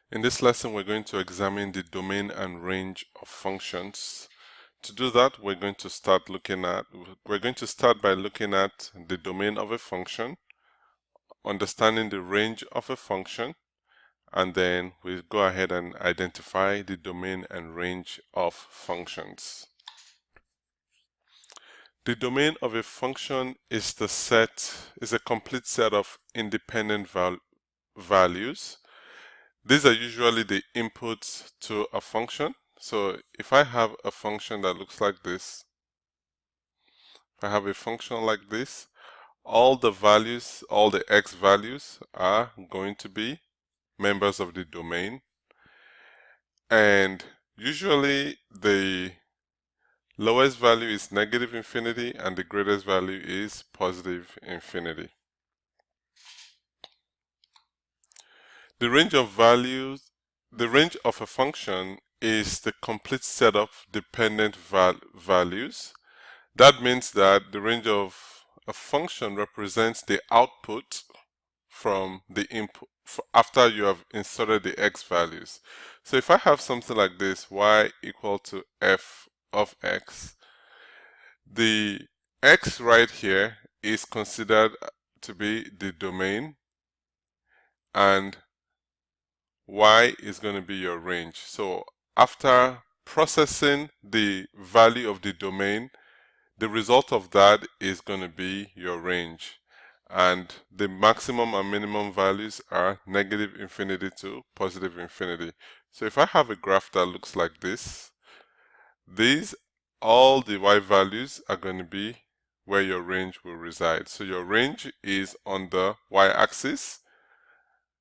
In this lesson, we're going to examine the domain and range of functions. To do that, we're going to start by looking at the domain of a function, understanding the range of a function, and then we'll go ahead and identify the domain and range of functions. The domain of a function is a complete set of independent values. These are usually the inputs to a function. So if I have a function that looks like this, if I have a function like this, all the x values are going to be members of the domain. And usually the lowest value is negative infinity and the greatest value is positive infinity. The range of a function is the complete set of dependent values. That means that the range of a function represents the output from the input after you have inserted the x values. So if I have something like this, y equal to f of x, the x right here is considered to be the domain and y is going to be your range. So after processing the value of the domain, the result of that is going to be your range. And the maximum and minimum values are negative infinity to positive infinity. So if I have a graph that looks like this, all the y values are going to be where your range will reside. So your range is on the y-axis.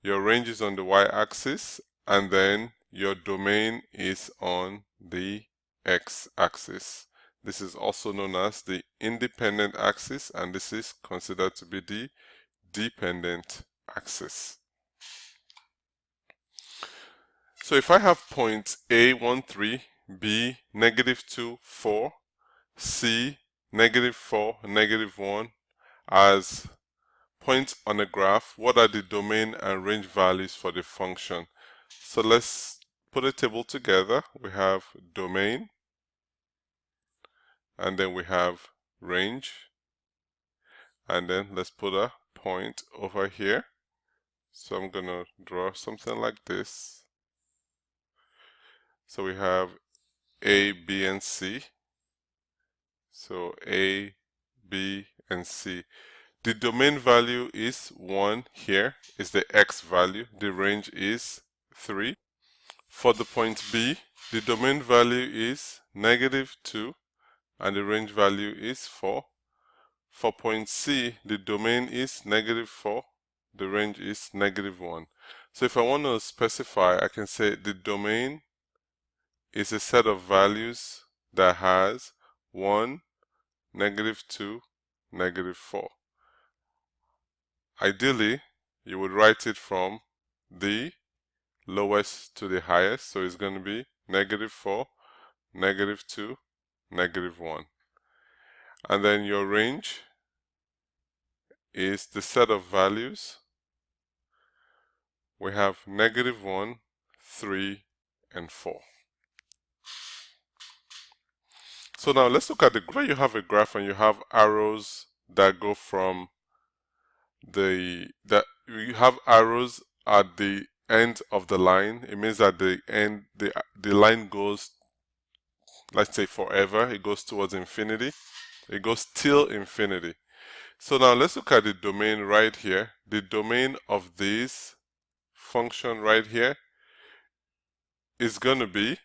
Your range is on the y-axis, and then your domain is on the x-axis. This is also known as the independent axis, and this is considered to be the dependent axis. So if I have points A, 1, 3, B, -2, 4, C, -4, -1 as points on a graph, what are the domain and range values for the function? So let's put a table together. We have domain, and then we have range, and then let's put a point over here. So I'm gonna draw something like this. So we have A, B, and C. So A, B, and C. The domain value is 1 here, is the x value. The range is 3. For the point B, the domain value is -2 and the range value is 4. For point C, the domain is -4, the range is -1. So if I want to specify, I can say the domain is a set of values that has 1, -2, -4. Ideally, you would write it from the lowest to the highest, so it's going to be -4, -2, -1. And then your range is the set of values. We have -1, 3, and 4. So now let's look at where you have a graph and you have arrows that go from you have arrows at the end of the line. It means that the line goes, let's say, forever. It goes towards infinity. It goes till infinity. So now let's look at the domain right here. The domain of this function right here is going to be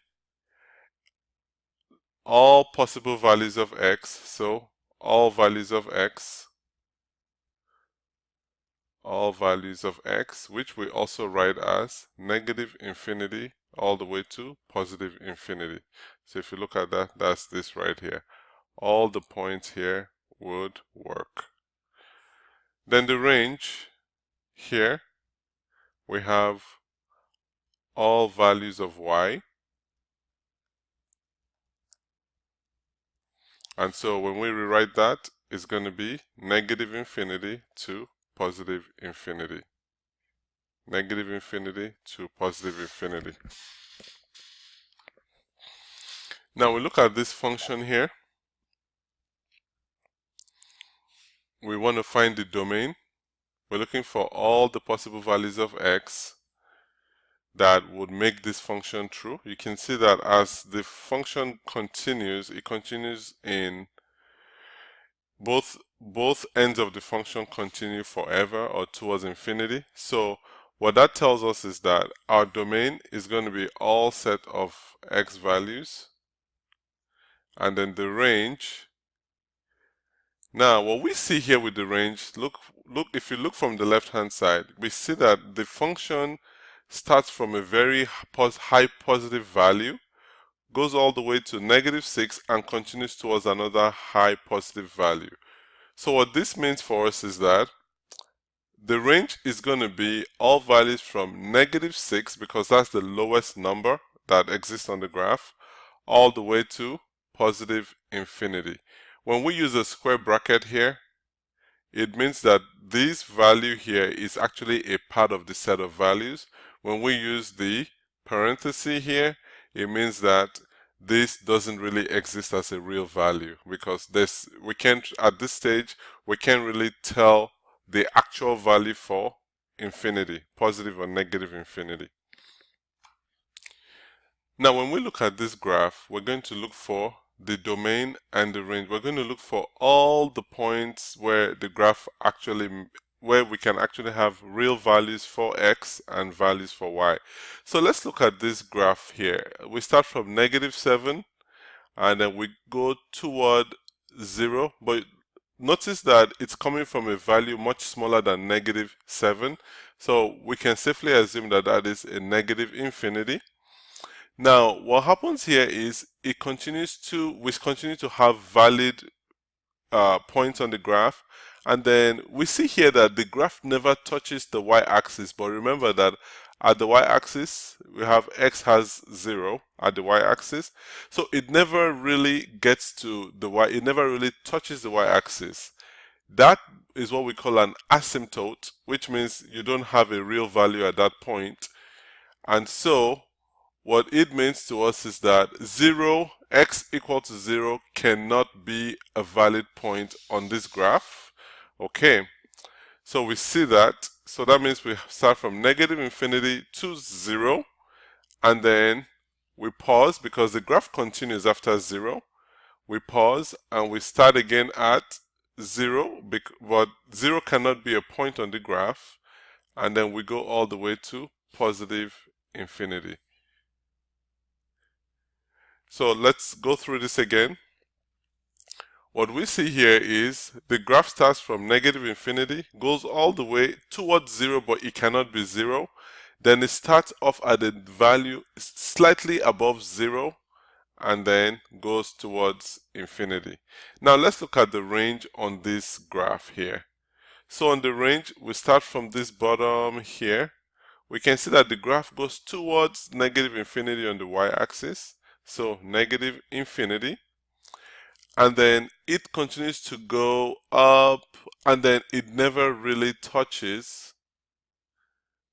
all possible values of x. So all values of x, which we also write as -infinity all the way to positive infinity. So if you look at that, that's this right here. All the points here would work. Then the range here, we have all values of y. And so when we rewrite that, it's going to be -infinity to positive infinity. negative infinity to positive infinity. Now we look at this function here. We want to find the domain. We're looking for all the possible values of x that would make this function true. You can see that as the function continues, it continues in both ends of the function continue forever or towards infinity. So what that tells us is that our domain is going to be all set of x values, and then the range. Now what we see here with the range, look if you look from the left hand side, we see that the function starts from a very high positive value, goes all the way to -6 and continues towards another high positive value. So what this means for us is that the range is going to be all values from -6, because that's the lowest number that exists on the graph, all the way to positive infinity. When we use a square bracket here, it means that this value here is actually a part of the set of values. When we use the parenthesis here, it means that this doesn't really exist as a real value, because we can't, at this stage, we can't really tell the actual value for infinity, positive or negative infinity. Now when we look at this graph, we're going to look for the domain and the range. We're going to look for all the points where the graph where we can actually have real values for x and values for y. So let's look at this graph here. We start from -7 and then we go toward 0, but notice that it's coming from a value much smaller than -7, so we can safely assume that that is a negative infinity. Now what happens here is we continue to have valid points on the graph, and then we see here that the graph never touches the y-axis. But remember that at the y-axis we have x has 0 at the y-axis, so it never really gets to the it never really touches the y-axis. That is what we call an asymptote, which means you don't have a real value at that point. And so what it means to us is that x equal to 0 cannot be a valid point on this graph. Okay, so we see that. So that means we start from -infinity to 0, and then we pause because the graph continues after 0. We pause and we start again at 0, but 0 cannot be a point on the graph, and then we go all the way to positive infinity. So let's go through this again. What we see here is the graph starts from -infinity, goes all the way towards 0, but it cannot be 0. Then it starts off at a value slightly above 0, and then goes towards infinity. Now let's look at the range on this graph here. So on the range, we start from this bottom here. We can see that the graph goes towards -infinity on the y-axis. So -infinity, and then it continues to go up, and then it never really touches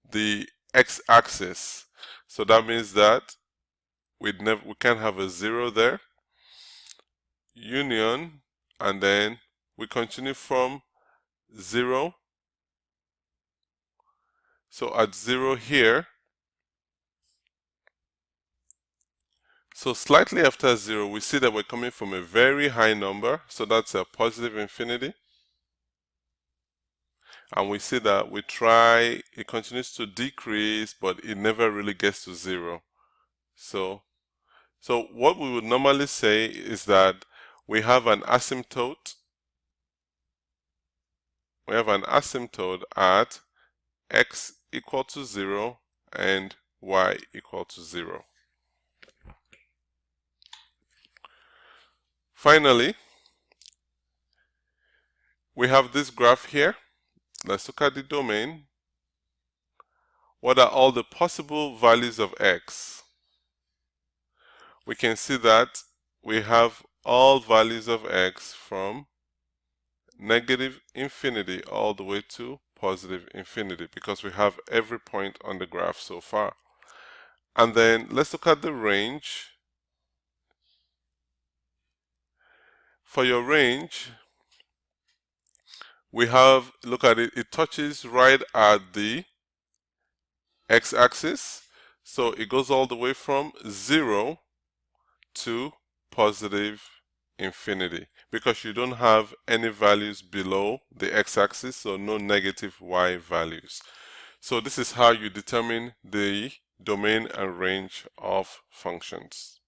the x-axis. So that means that we can't have a 0 there. Union, and then we continue from 0. So at 0 here, so slightly after 0, we see that we're coming from a very high number, so that's a positive infinity. And we see that it continues to decrease, but it never really gets to 0. So what we would normally say is that we have an asymptote. We have an asymptote at x equal to 0 and y equal to 0. Finally, we have this graph here. Let's look at the domain. What are all the possible values of x? We can see that we have all values of x from -infinity all the way to positive infinity, because we have every point on the graph so far. And then let's look at the range. For your range, we have, look at it, it touches right at the x-axis. So it goes all the way from 0 to positive infinity, because you don't have any values below the x-axis, so no negative y values. So this is how you determine the domain and range of functions.